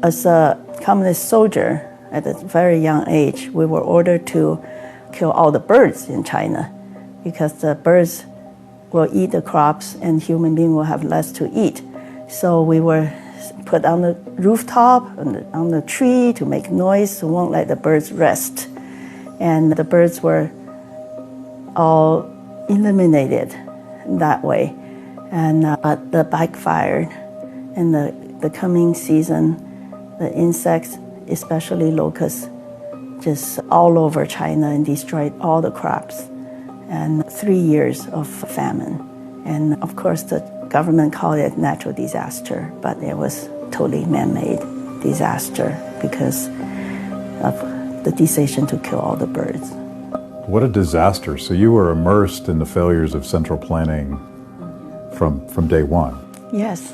As a communist soldier at a very young age, we were ordered to kill all the birds in China because the birds will eat the crops and human beings will have less to eat. So we were put on the rooftop, on the tree to make noise, so won't let the birds rest. And the birds were all eliminated that way. But the backfired. In the coming season, the insects, especially locusts, just all over China and destroyed all the crops. And 3 years of famine. And of course, the government called it natural disaster, but it was totally man-made disaster because of the decision to kill all the birds. What a disaster. So you were immersed in the failures of central planning from day one. Yes.